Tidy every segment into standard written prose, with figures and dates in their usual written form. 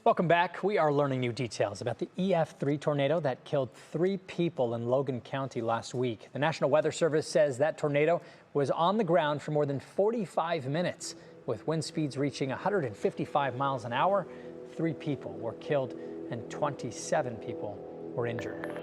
Welcome back. We are learning new details about the EF3 tornado that killed 3 people in Logan County last week. The National Weather Service says that tornado was on the ground for more than 45 minutes, with wind speeds reaching 155 miles an hour. 3 people were killed and 27 people were injured.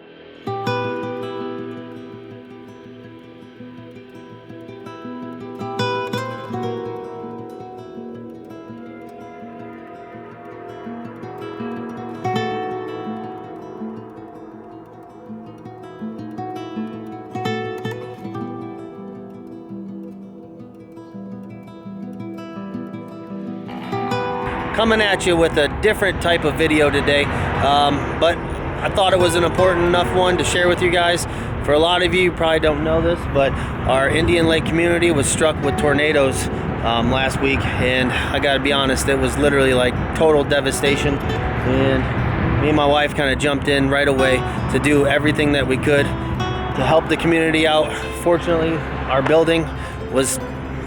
Coming at you with a different type of video today, but I thought it was an important enough one to share with you guys. For a lot of you probably don't know this, but our Indian Lake community was struck with tornadoes last week, and I gotta be honest, it was literally like total devastation, and me and my wife kind of jumped in right away to do everything that we could to help the community out. Fortunately, our building was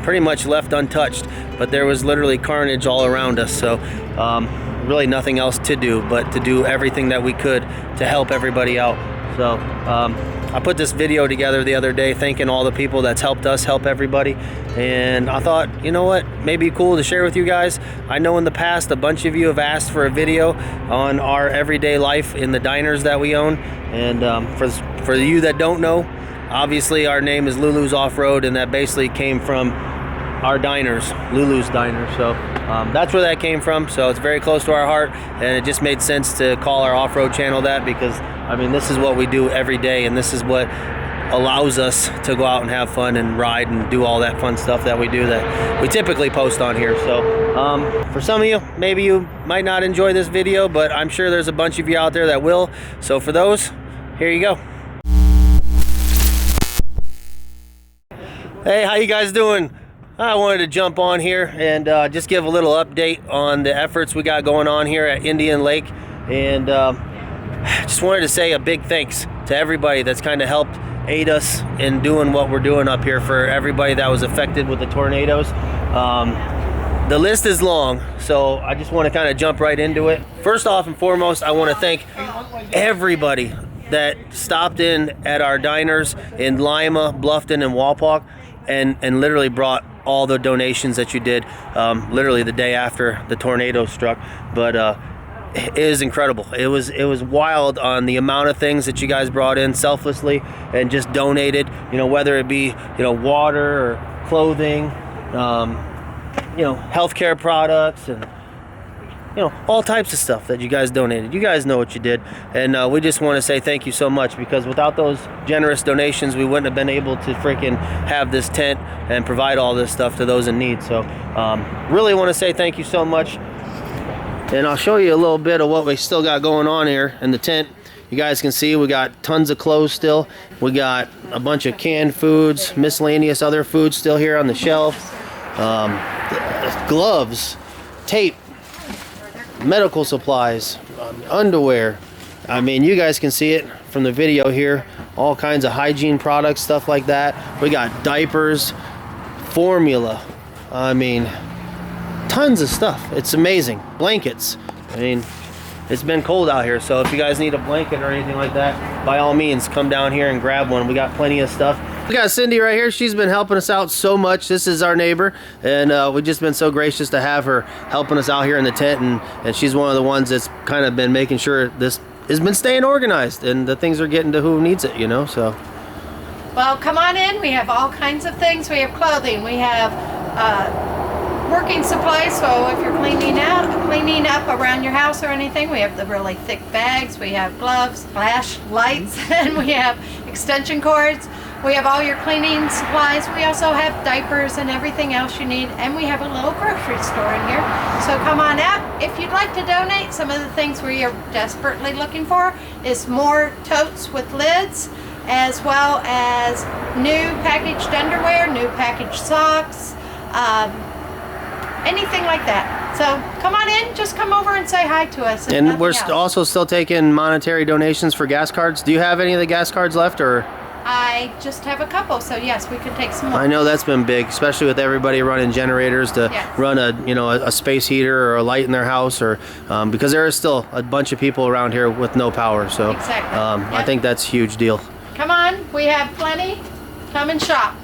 pretty much left untouched, but there was literally carnage all around us, so really nothing else to do but to do everything that we could to help everybody out. So I put this video together the other day thanking all the people that's helped us help everybody, and I thought, you know what, maybe cool to share with you guys. I know in the past a bunch of you have asked for a video on our everyday life in the diners that we own, and for you that don't know, obviously our name is Lulu's Off-Road, and that basically came from our diners, Lulu's Diner. So that's where that came from. So it's very close to our heart, and it just made sense to call our off-road channel that, because I mean, this is what we do every day, and this is what allows us to go out and have fun and ride and do all that fun stuff that we do that we typically post on here. So for some of you, maybe you might not enjoy this video, but I'm sure there's a bunch of you out there that will. So for those, here you go. Hey, how you guys doing? I wanted to jump on here and just give a little update on the efforts we got going on here at Indian Lake, and just wanted to say a big thanks to everybody that's kind of helped aid us in doing what we're doing up here for everybody that was affected with the tornadoes. The list is long, so I just want to kind of jump right into it. First off and foremost, I want to thank everybody that stopped in at our diners in Lima, Bluffton, and Walpock, and literally brought all the donations that you did literally the day after the tornado struck. But it is incredible. It was wild on the amount of things that you guys brought in selflessly and just donated, you know, whether it be, you know, water or clothing, you know, healthcare products, and you know, all types of stuff that you guys donated. You guys know what you did, and we just want to say thank you so much, because without those generous donations, we wouldn't have been able to freaking have this tent and provide all this stuff to those in need. So really want to say thank you so much, and I'll show you a little bit of what we still got going on here in the tent. You guys can see we got tons of clothes still. We got a bunch of canned foods, miscellaneous other foods still here on the shelf, gloves, tape, medical supplies, underwear. I mean, you guys can see it from the video here, all kinds of hygiene products, stuff like that. We got diapers, formula, I mean, tons of stuff. It's amazing. Blankets. I mean, it's been cold out here, so if you guys need a blanket or anything like that, by all means, come down here and grab one. We got plenty of stuff. We got Cindy right here. She's been helping us out so much. This is our neighbor, and we've just been so gracious to have her helping us out here in the tent, and she's one of the ones that's kind of been making sure this has been staying organized and the things are getting to who needs it, you know. So well, come on in. We have all kinds of things. We have clothing, we have working supplies, so if you're cleaning up around your house or anything, we have the really thick bags. We have gloves, flashlights, and we have extension cords. We have all your cleaning supplies. We also have diapers and everything else you need, and we have a little grocery store in here. So come on out. If you'd like to donate, some of the things we are desperately looking for is more totes with lids, as well as new packaged underwear, new packaged socks, anything like that. So come on in, just come over and say hi to us. And we're also still taking monetary donations for gas cards. Do you have any of the gas cards left, or? I just have a couple, so yes, we could take some more. I know that's been big, especially with everybody running generators to Yes. run a space heater or a light in their house, or because there is still a bunch of people around here with no power. So Exactly. I Yep. think that's a huge deal. Come on, we have plenty. Come and shop.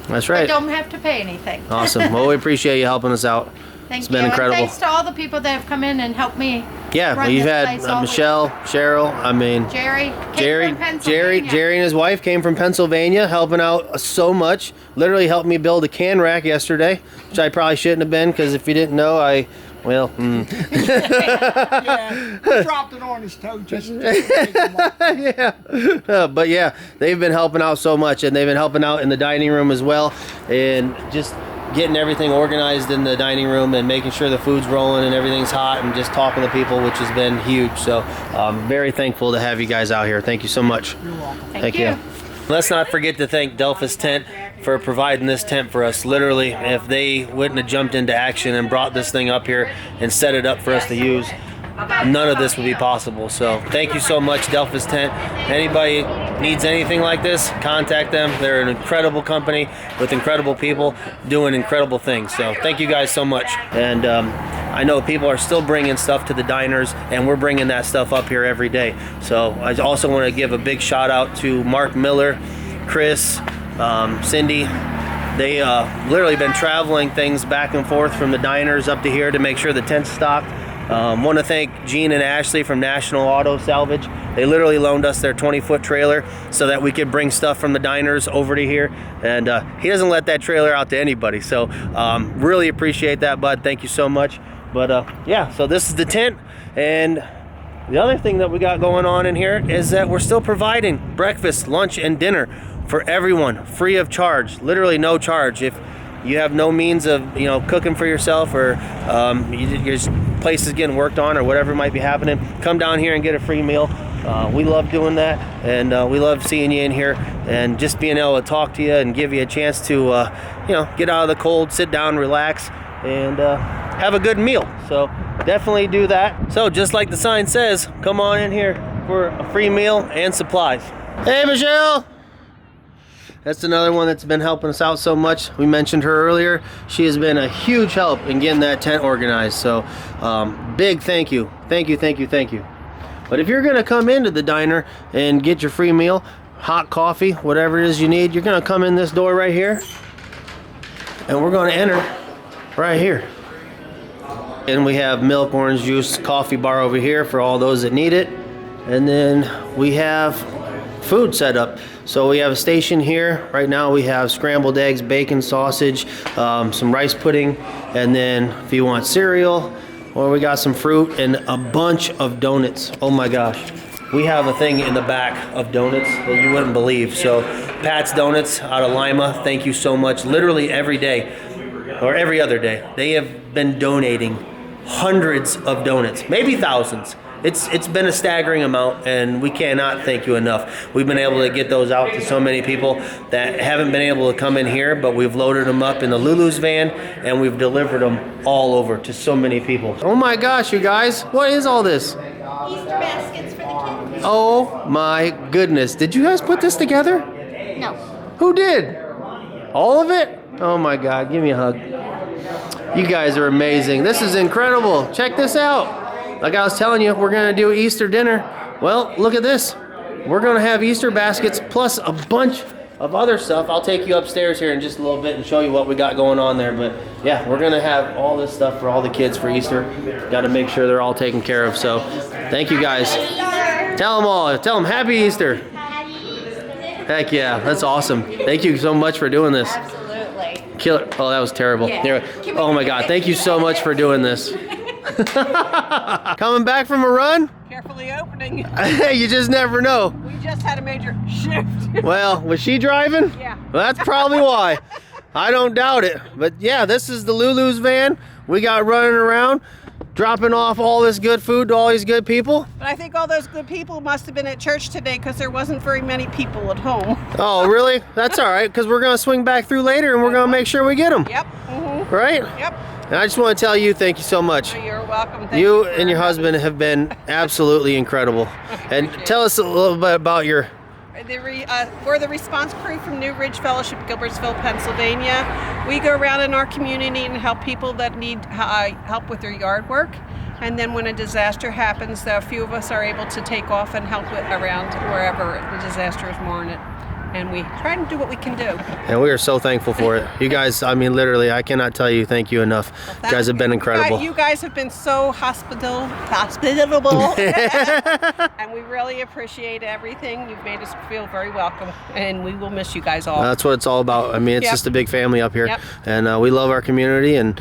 That's You right. don't have to pay anything. Awesome. Well, we appreciate you helping us out. Thank It's you. been incredible. And thanks to all the people that have come in and helped me. Yeah, run you've this had place all the- Michelle, Cheryl. I mean, Jerry. came Jerry, from Pennsylvania. Jerry and his wife came from Pennsylvania, helping out so much. Literally helped me build a can rack yesterday, which I probably shouldn't have been, because if you didn't know, Yeah, I dropped it on his toe just to take him off. but yeah, they've been helping out so much, and they've been helping out in the dining room as well, and just getting everything organized in the dining room and making sure the food's rolling and everything's hot, and just talking to people, which has been huge. So I'm very thankful to have you guys out here. Thank you so much. You're welcome. Thank you. Let's not forget to thank Delphus Tent for providing this tent for us. Literally, if they wouldn't have jumped into action and brought this thing up here and set it up for us to use, none of this would be possible. So thank you so much, Delphus Tent. Anybody needs anything like this, contact them. They're an incredible company with incredible people doing incredible things. So thank you guys so much. And I know people are still bringing stuff to the diners, and we're bringing that stuff up here every day. So I also want to give a big shout out to Mark Miller, Chris, Cindy. They literally been traveling things back and forth from the diners up to here to make sure the tent's stocked. Want to thank Gene and Ashley from National Auto Salvage. They literally loaned us their 20-foot trailer so that we could bring stuff from the diners over to here. And he doesn't let that trailer out to anybody. So really appreciate that, bud. Thank you so much. But yeah, so this is the tent. And the other thing that we got going on in here is that we're still providing breakfast, lunch, and dinner for everyone, free of charge, literally no charge. If you have no means of cooking for yourself, or your place is getting worked on, or whatever might be happening, come down here and get a free meal. We love doing that, and we love seeing you in here and just being able to talk to you and give you a chance to get out of the cold, sit down, relax, and have a good meal. So definitely do that. So just like the sign says, come on in here for a free meal and supplies. Hey, Michelle. That's another one that's been helping us out so much. We mentioned her earlier. She has been a huge help in getting that tent organized. So big thank you. Thank you, thank you, thank you. But if you're gonna come into the diner and get your free meal, hot coffee, whatever it is you need, you're gonna come in this door right here, and we're gonna enter right here. And we have milk, orange juice, coffee bar over here for all those that need it. And then we have food set up. So we have a station here. Right now we have scrambled eggs, bacon, sausage, some rice pudding, and then if you want cereal, or we got some fruit and a bunch of donuts. Oh my gosh. We have a thing in the back of donuts that you wouldn't believe. So Pat's Donuts out of Lima, thank you so much. Literally every day, or every other day, they have been donating hundreds of donuts, maybe thousands. It's been a staggering amount, and we cannot thank you enough. We've been able to get those out to so many people that haven't been able to come in here, but we've loaded them up in the Lulu's van, and we've delivered them all over to so many people. Oh my gosh, you guys, what is all this? Easter baskets for the kids. Oh my goodness, did you guys put this together? No. Who did? All of it? Oh my God, give me a hug. You guys are amazing. This is incredible. Check this out. Like I was telling you, we're gonna do Easter dinner. Well, look at this. We're gonna have Easter baskets plus a bunch of other stuff. I'll take you upstairs here in just a little bit and show you what we got going on there. But yeah, we're gonna have all this stuff for all the kids for Easter. Gotta make sure they're all taken care of. So thank you guys. Tell them all, tell them Happy Easter. Happy Easter. Heck yeah, that's awesome. Thank you so much for doing this. Absolutely. Killer. Oh, that was terrible. Yeah. There- Oh my God, thank you so much for doing this. Coming back from a run? Carefully opening. Hey, you just never know. We just had a major shift. Well, was she driving? Yeah. Well, that's probably why. I don't doubt it. But yeah, this is the Lulu's van we got running around, dropping off all this good food to all these good people. But I think all those good people must have been at church today because there wasn't very many people at home. Oh, really? That's all right, because we're going to swing back through later and we're going to make sure we get them. Yep. Right? Yep. And I just want to tell you, thank you so much. You're welcome. Thank You for and your husband have been absolutely incredible. And tell us a little bit about your We're the response crew from New Ridge Fellowship, Gilbertsville, Pennsylvania. We go around in our community and help people that need help with their yard work. And then when a disaster happens, a few of us are able to take off and help around wherever the disaster is warranted. And we try and do what we can do. And we are so thankful for it. You guys, I mean, literally, I cannot tell you thank you enough. You guys have been incredible. You guys have been so hospitable. And we really appreciate everything. You've made us feel very welcome. And we will miss you guys all. That's what it's all about. I mean, it's just a big family up here. Yep. And we love our community, and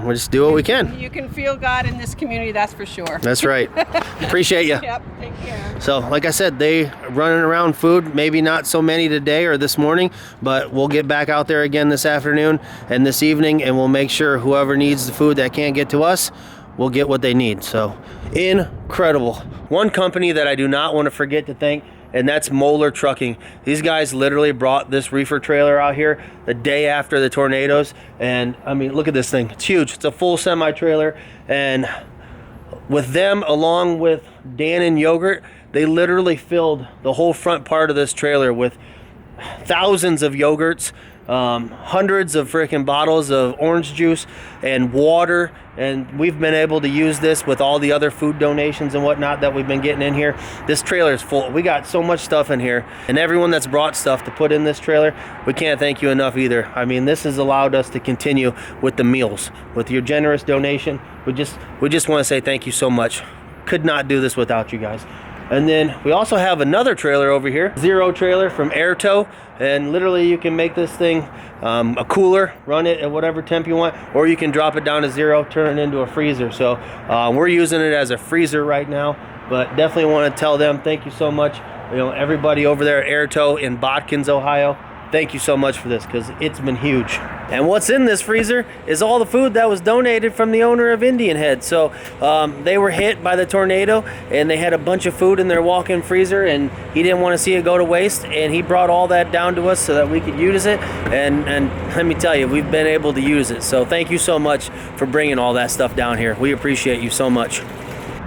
we just do what we can. You can feel God in this community, that's for sure. That's right. Appreciate you. Yep, take care. So, like I said, they running around food, maybe not so many today or this morning, but we'll get back out there again this afternoon and this evening, and we'll make sure whoever needs the food that can't get to us will get what they need. So, incredible. One company that I do not want to forget to thank, and that's Moeller Trucking. These guys literally brought this reefer trailer out here the day after the tornadoes, and I mean, look at this thing. It's huge. It's a full semi-trailer, and with them, along with Dannon Yogurt, they literally filled the whole front part of this trailer with thousands of yogurts, hundreds of freaking bottles of orange juice and water, and we've been able to use this with all the other food donations and whatnot that we've been getting in here. This trailer is full. We got so much stuff in here, and everyone that's brought stuff to put in this trailer, we can't thank you enough either. I mean, this has allowed us to continue with the meals. With your generous donation, we just want to say thank you so much. Could not do this without you guys. And then we also have another trailer over here, Zero trailer from Airtow, and literally you can make this thing a cooler, run it at whatever temp you want, or you can drop it down to zero, turn it into a freezer. So we're using it as a freezer right now, but definitely want to tell them thank you so much. You know, everybody over there at Airtow in Botkins, Ohio, thank you so much for this, because it's been huge. And what's in this freezer is all the food that was donated from the owner of Indian Head. So they were hit by the tornado, and they had a bunch of food in their walk-in freezer, and he didn't want to see it go to waste, and he brought all that down to us so that we could use it. And let me tell you, we've been able to use it. So thank you so much for bringing all that stuff down here. We appreciate you so much.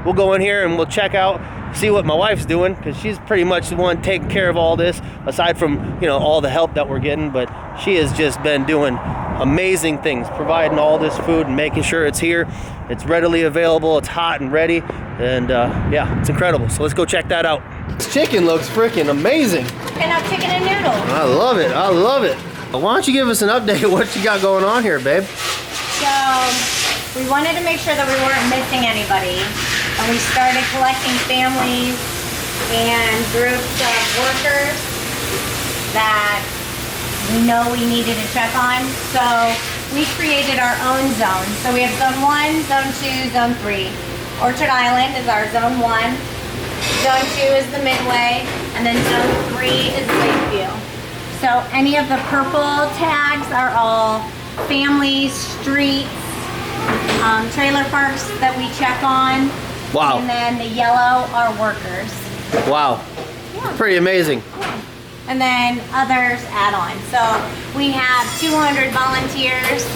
We'll go in here and we'll check out, see what my wife's doing, because she's pretty much the one taking care of all this, aside from, you know, all the help that we're getting. But she has just been doing amazing things, providing all this food and making sure it's here, it's readily available, it's hot and ready, and yeah, it's incredible. So let's go check that out. This chicken looks freaking amazing. And now chicken and noodles. I love it. I love it. Why don't you give us an update of what you got going on here, babe? So we wanted to make sure that we weren't missing anybody. And we started collecting families and groups of workers that we know we needed to check on. So we created our own zones. So we have zone 1, zone 2, zone 3. Orchard Island is our zone 1. Zone 2 is the Midway. And then zone 3 is Lakeview. So any of the purple tags are all families, streets, trailer parks that we check on. Wow. And then the yellow are workers. Wow. Yeah. Pretty amazing. And then others add on. So we have 200 volunteers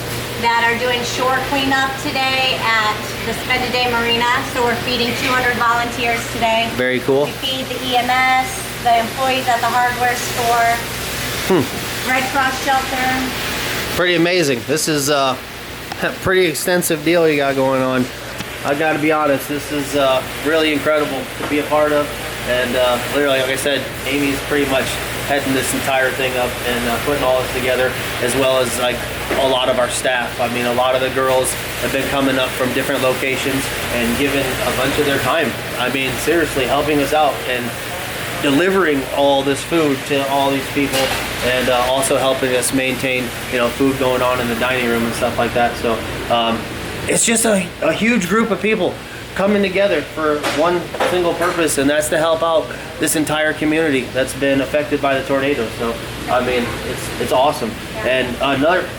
that are doing shore cleanup today at the Spend a Day Marina. So we're feeding 200 volunteers today. Very cool. We feed the EMS, the employees at the hardware store, Red Cross shelter. Pretty amazing. This is a pretty extensive deal you got going on. I got to be honest, this is really incredible to be a part of, and literally, like I said, Amy's pretty much heading this entire thing up and putting all this together, as well as like a lot of our staff. I mean, a lot of the girls have been coming up from different locations and giving a bunch of their time. I mean, seriously, helping us out and delivering all this food to all these people, and also helping us maintain, you know, food going on in the dining room and stuff like that. So it's just a huge group of people coming together for one single purpose, and that's to help out this entire community that's been affected by the tornado. So I mean, it's awesome. And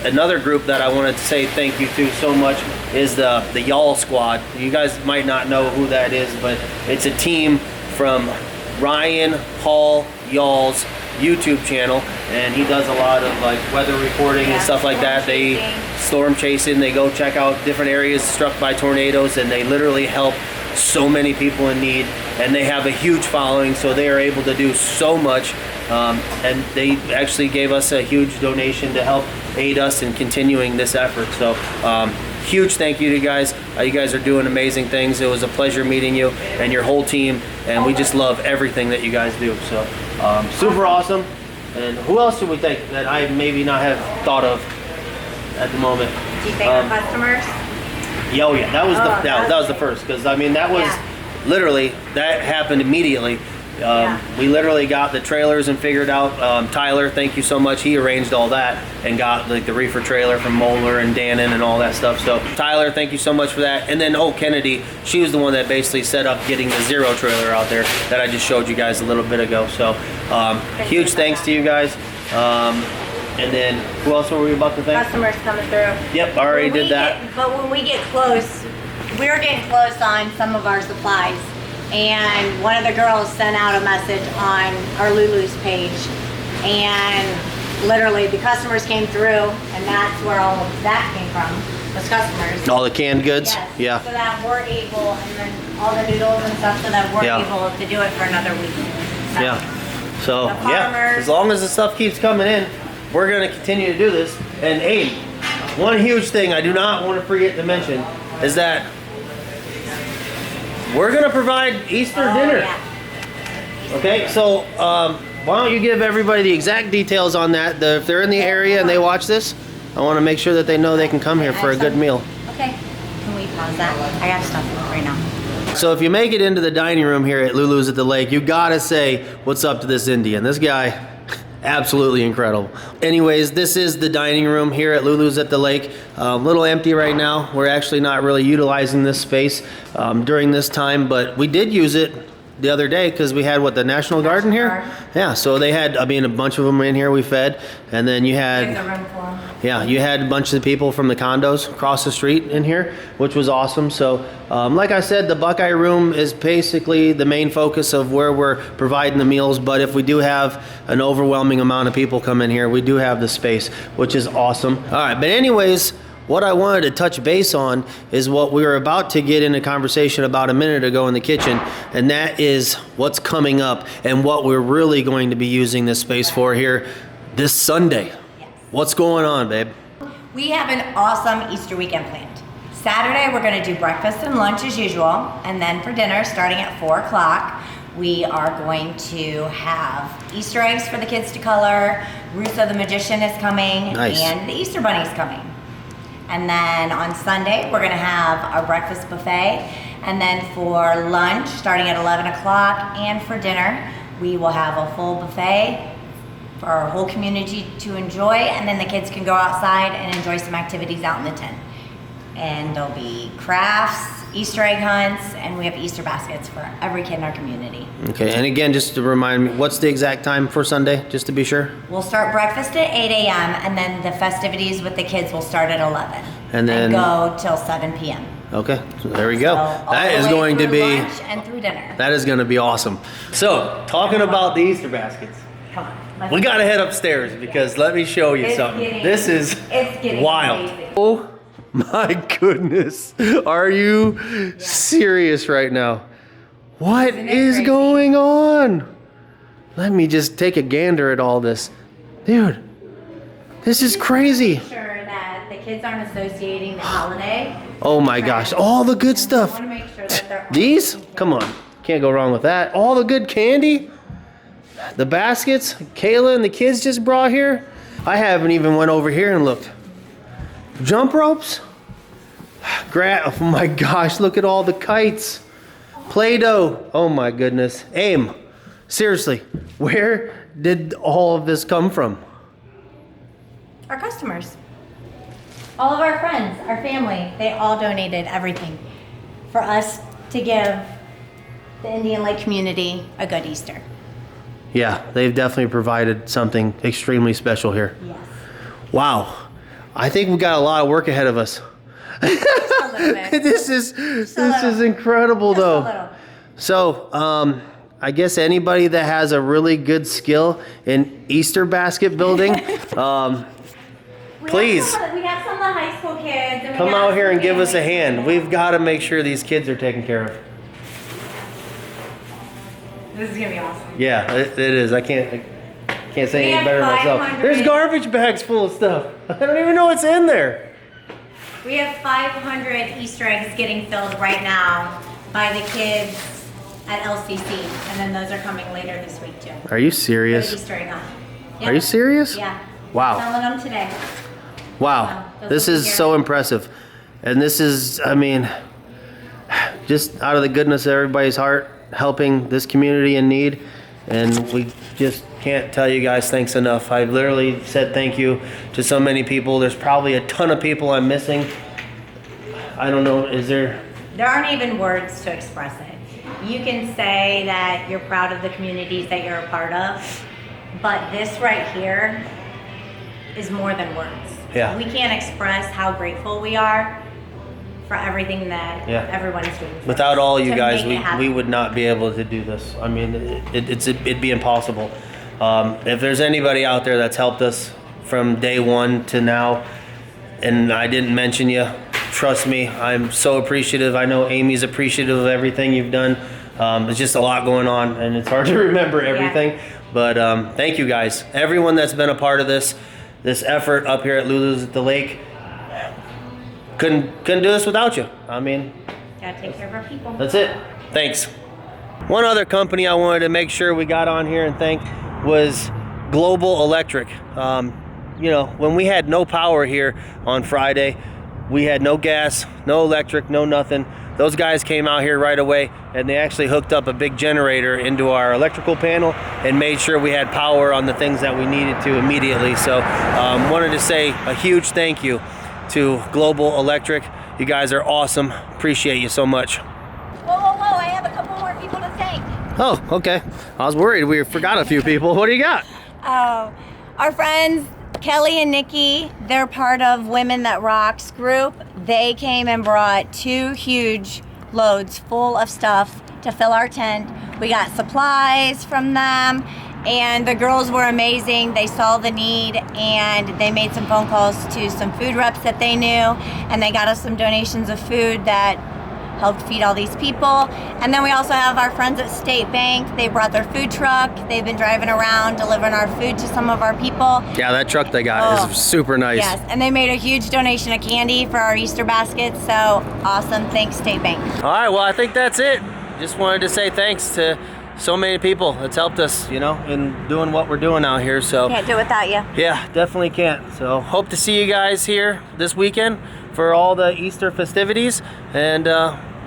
another group that I wanted to say thank you to so much is the Y'all Squad. You guys might not know who that is, but it's a team from Ryan Paul Y'all's YouTube channel, and he does a lot of like weather reporting and stuff like that. They storm chasing, they go check out different areas struck by tornadoes, and they literally help so many people in need. and they have a huge following, so they are able to do so much. And they actually gave us a huge donation to help aid us in continuing this effort. So huge thank you to you guys. You guys are doing amazing things. It was a pleasure meeting you and your whole team, and we just love everything that you guys do. So super awesome. And who else should we thank that I maybe not have thought of at the moment? Do you thank our customers? Yeah, oh yeah, that was that was the first, because I mean that was literally, that happened immediately. We literally got the trailers and figured out, Tyler, thank you so much, he arranged all that and got like the reefer trailer from Moeller and Dannon and all that stuff. So Tyler, thank you so much for that. And then Kennedy, she was the one that basically set up getting the Zero trailer out there that I just showed you guys a little bit ago. So huge thanks to you guys. And then who else were we about to thank? Customers coming through. Yep, already did that. But when we get close, we're getting close on some of our supplies. And one of the girls sent out a message on our Lulu's page. And literally the customers came through, and that's where all of that came from, was customers. All the canned goods? Yes, Yeah. so that we're able, and then all the noodles and stuff, so that we're able to do it for another week. So, Yeah. So The yeah, farmers- as long as the stuff keeps coming in, we're gonna continue to do this. And Abe, one huge thing I do not want to forget to mention is that we're gonna provide Easter dinner. Yeah. Okay, so why don't you give everybody the exact details on that? If they're in the area and they watch this, I want to make sure that they know they can come here for a good meal. Okay, can we pause that? I got stuff right now. So if you make it into the dining room here at Lulu's at the Lake, you gotta say what's up to this Indian. This guy, absolutely incredible. Anyways, this is the dining room here at Lulu's at the Lake. A little empty right now. We're actually not really utilizing this space during this time, but we did use it the other day because we had the National Garden here? Garden. Yeah, so they had, I mean, a bunch of them in here we fed, and then you had... There's a room for 'em. Yeah, you had a bunch of the people from the condos across the street in here, which was awesome. So, like I said, the Buckeye Room is basically the main focus of where we're providing the meals. But if we do have an overwhelming amount of people come in here, we do have the space, which is awesome. All right, but anyways, what I wanted to touch base on is what we were about to get in a conversation about a minute ago in the kitchen, and that is what's coming up and what we're really going to be using this space for here this Sunday. What's going on, babe? We have an awesome Easter weekend planned. Saturday, we're gonna do breakfast and lunch as usual, and then for dinner, starting at 4 o'clock, we are going to have Easter eggs for the kids to color. Russo the Magician is coming, Nice. and the Easter Bunny is coming. And then on Sunday, we're gonna have our breakfast buffet, and then for lunch, starting at 11 o'clock, and for dinner, we will have a full buffet for our whole community to enjoy, and then the kids can go outside and enjoy some activities out in the tent. And there'll be crafts, Easter egg hunts, and we have Easter baskets for every kid in our community. Okay, and again, just to remind me, what's the exact time for Sunday, just to be sure? We'll start breakfast at 8 a.m. and then the festivities with the kids will start at 11. And then- go till 7 p.m. Okay, so there we go. So all That the is way going to through be, lunch and through dinner. that is going to be awesome. So, talking about the Easter baskets, Come on. let's- we got to head upstairs because let me show you It's something. getting- This is it's getting wild. amazing. Oh my goodness. Are you serious right now? What Isn't it is crazy? going on? Let me just take a gander at all this. Dude, this is crazy. Make sure that the kids aren't associating the holiday. Oh my gosh, all the good I stuff. want to make sure that they're These? Come on. Can't go wrong with that. All the good candy. The baskets Kayla and the kids just brought here. I haven't even went over here and looked. Jump ropes. Oh my gosh, look at all the kites. Play-Doh. Oh my goodness. Aim. Seriously, where did all of this come from? our customers. All of our friends, our family, they all donated everything for us to give the Indian Lake community a good Easter. Yeah, they've definitely provided something extremely special here. Yes. Wow. I think we've got a lot of work ahead of us. Just a little bit. This is little. incredible Just a though. little. So, I guess anybody that has a really good skill in Easter basket building, please We have some of the high school kids. And we come got out here some and give us a families. hand. We've got to make sure these kids are taken care of. This is gonna be awesome. Yeah, it is. I can't say We any have better myself. 500. There's garbage bags full of stuff. I don't even know what's in there. We have 500 Easter eggs getting filled right now by the kids at LCC, and then those are coming later this week too. Are you For the serious? Easter egg hunt. Are you serious? Yeah. Wow. Selling them today. Wow. Those This will be is here. so impressive. And this is, I mean, just out of the goodness of everybody's heart, helping this community in need. And we just can't tell you guys thanks enough. I've literally said thank you to so many people. There's probably a ton of people I'm missing. I don't know, is there? There aren't even words to express it. You can say that you're proud of the communities that you're a part of, but this right here is more than words. Yeah. We can't express how grateful we are for everything that Yeah. everyone is doing. for Without us all you to guys, make it happen. we would not be able to do this. I mean, it'd be impossible. If there's anybody out there that's helped us from day one to now, and I didn't mention you, trust me, I'm so appreciative. I know Amy's appreciative of everything you've done. There's just a lot going on, and it's hard to remember everything. But thank you guys, everyone that's been a part of this effort up here at Lulu's at the Lake. Couldn't do this without you. I mean, Gotta take care of our people. that's it. Thanks. One other company I wanted to make sure we got on here and thank was Global Electric. You know, when we had no power here on Friday, we had no gas, no electric, no nothing. Those guys came out here right away and they actually hooked up a big generator into our electrical panel and made sure we had power on the things that we needed to immediately. So wanted to say a huge thank you to Global Electric. You guys are awesome. Appreciate you so much. Whoa, whoa, whoa, I have a couple more people to thank. Oh, okay. I was worried we forgot a few people. What do you got? Our friends Kelly and Nikki, they're part of Women That Rocks group. They came and brought 2 huge loads full of stuff to fill our tent. We got supplies from them, and the girls were amazing. They saw the need and they made some phone calls to some food reps that they knew, and they got us some donations of food that helped feed all these people. And then we also have our friends at State Bank. They brought their food truck. They've been driving around delivering our food to some of our people. Yeah, that truck they got Oh, is super nice. Yes, and they made a huge donation of candy for our Easter basket. So awesome. Thanks, State Bank. All right, well, I think that's it. Just wanted to say thanks to so many people that's helped us, you know, in doing what we're doing out here. So Can't do it without you. yeah, definitely can't. So hope to see you guys here this weekend for all the Easter festivities. And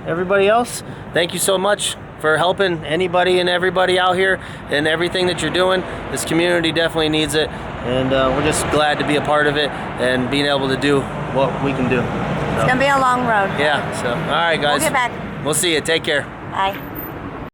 everybody else, thank you so much for helping anybody and everybody out here and everything that you're doing. This community definitely needs it. And we're just glad to be a part of it and being able to do what we can do. It's going to be a long road. Yeah, so all right, guys. We'll get back. We'll see you. Take care. Bye.